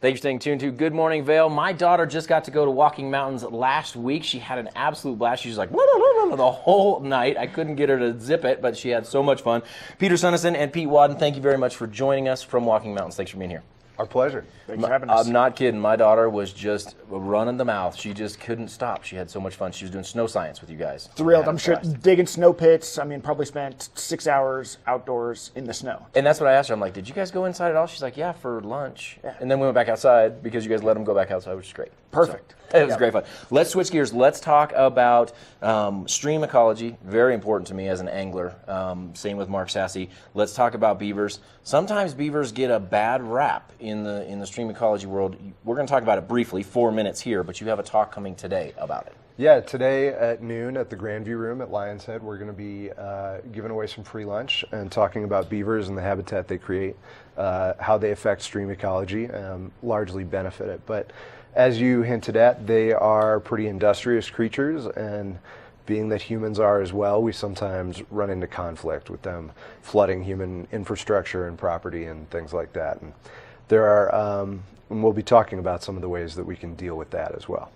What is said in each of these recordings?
Thanks for staying tuned to Good Morning Vail. My daughter just got to go to Walking Mountains last week. She had an absolute blast. She was like, the whole night. I couldn't get her to zip it, but she had so much fun. Peter Suneson and Pete Wadden, thank you very much for joining us from Walking Mountains. Thanks for being here. Our pleasure. Thanks for having us. I'm not kidding. My daughter was just running the mouth. She just couldn't stop. She had so much fun. She was doing snow science with you guys. Thrilled. I'm sure digging snow pits. I mean, probably spent 6 hours outdoors in the snow. And that's what I asked her. I'm like, did you guys go inside at all? She's like, yeah, for lunch. Yeah. And then we went back outside because you guys let them go back outside, which is great. Perfect. So, it was great fun. Let's switch gears. Let's talk about stream ecology. Very important to me as an angler. Same with Mark Sassy. Let's talk about beavers. Sometimes beavers get a bad rap in the stream ecology world. We're going to talk about it briefly, 4 minutes here, but you have a talk coming today about it. Yeah, today at noon at the Grandview Room at Lion's Head, we're going to be giving away some free lunch and talking about beavers and the habitat they create, how they affect stream ecology, largely benefit it. But as you hinted at, they are pretty industrious creatures, and being that humans are as well, we sometimes run into conflict with them flooding human infrastructure and property and things like that. And there are, and we'll be talking about some of the ways that we can deal with that as well.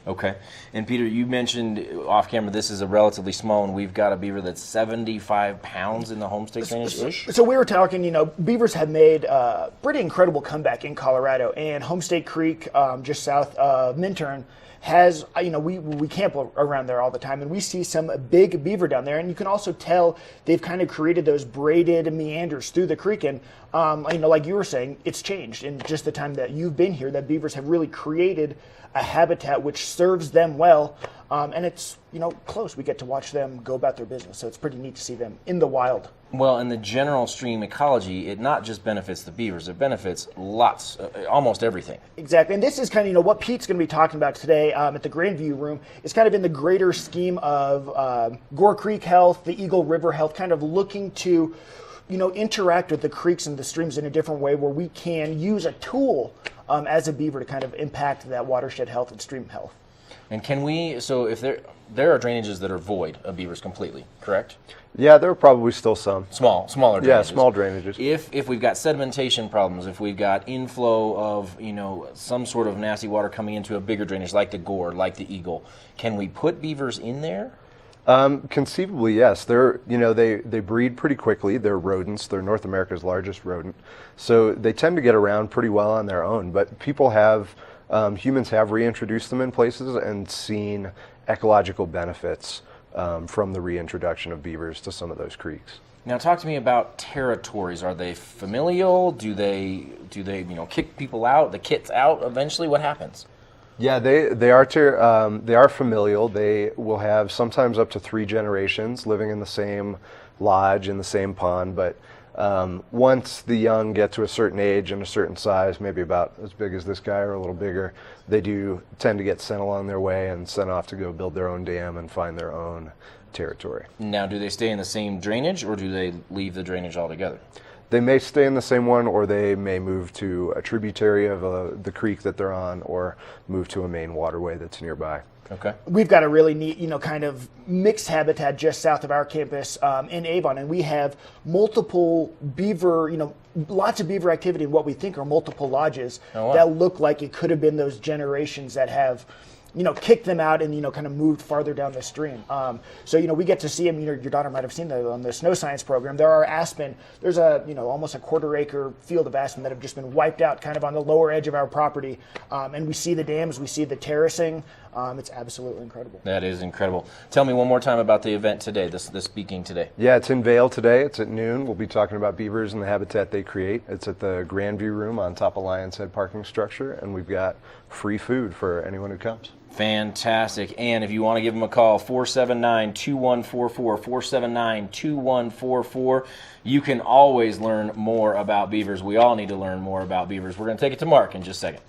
Okay. And Peter, you mentioned off camera this is a relatively small one. We've got a beaver that's 75 pounds in the homestake drainage-ish. So we were talking, beavers have made a pretty incredible comeback in Colorado, and Homestake Creek, just south of Minturn, has, we camp around there all the time, and we see some big beaver down there, and you can also tell they've kind of created those braided meanders through the creek, and like you were saying, it's changed in just the time that you've been here, that beavers have really created a habitat which serves them well, and it's, close. We get to watch them go about their business, so it's pretty neat to see them in the wild. Well, in the general stream ecology, it not just benefits the beavers, it benefits lots, almost everything. Exactly, and this is kind of, what Pete's going to be talking about today at the Grandview Room. It's kind of in the greater scheme of Gore Creek health, the Eagle River health, kind of looking to, interact with the creeks and the streams in a different way where we can use a tool as a beaver to kind of impact that watershed health and stream health. And can we, so if there are drainages that are void of beavers completely, correct? Yeah, there are probably still some. Smaller drainages. Yeah, small drainages. If we've got sedimentation problems, if we've got inflow of, some sort of nasty water coming into a bigger drainage like the Gore, like the Eagle, can we put beavers in there? Conceivably, yes. They breed pretty quickly. They're rodents. They're North America's largest rodent. So they tend to get around pretty well on their own. But humans have reintroduced them in places and seen ecological benefits from the reintroduction of beavers to some of those creeks. Now, talk to me about territories. Are they familial? Do they kick people out, the kits out eventually? What happens? Yeah, they are familial. They will have sometimes up to 3 generations living in the same lodge in the same pond. But once the young get to a certain age and a certain size, maybe about as big as this guy or a little bigger, they do tend to get sent along their way and sent off to go build their own dam and find their own territory. Now, do they stay in the same drainage, or do they leave the drainage altogether? They may stay in the same one, or they may move to a tributary of the creek that they're on, or move to a main waterway that's nearby. Okay. We've got a really neat, kind of mixed habitat just south of our campus in Avon, and we have multiple beaver, lots of beaver activity in what we think are multiple lodges that look like it could have been those generations that have kicked them out and, kind of moved farther down the stream. So, we get to see them, your daughter might have seen that on the snow science program. There are aspen. There's almost a 1/4 acre field of aspen that have just been wiped out kind of on the lower edge of our property. And we see the dams, we see the terracing. It's absolutely incredible. That is incredible. Tell me one more time about the event today, the speaking today. Yeah, it's in Vail today. It's at noon. We'll be talking about beavers and the habitat they create. It's at the Grandview Room on top of Lion's Head parking structure, and we've got free food for anyone who comes. Fantastic. And if you want to give them a call, 479-2144, 479-2144. You can always learn more about beavers. We all need to learn more about beavers. We're going to take it to Mark in just a second.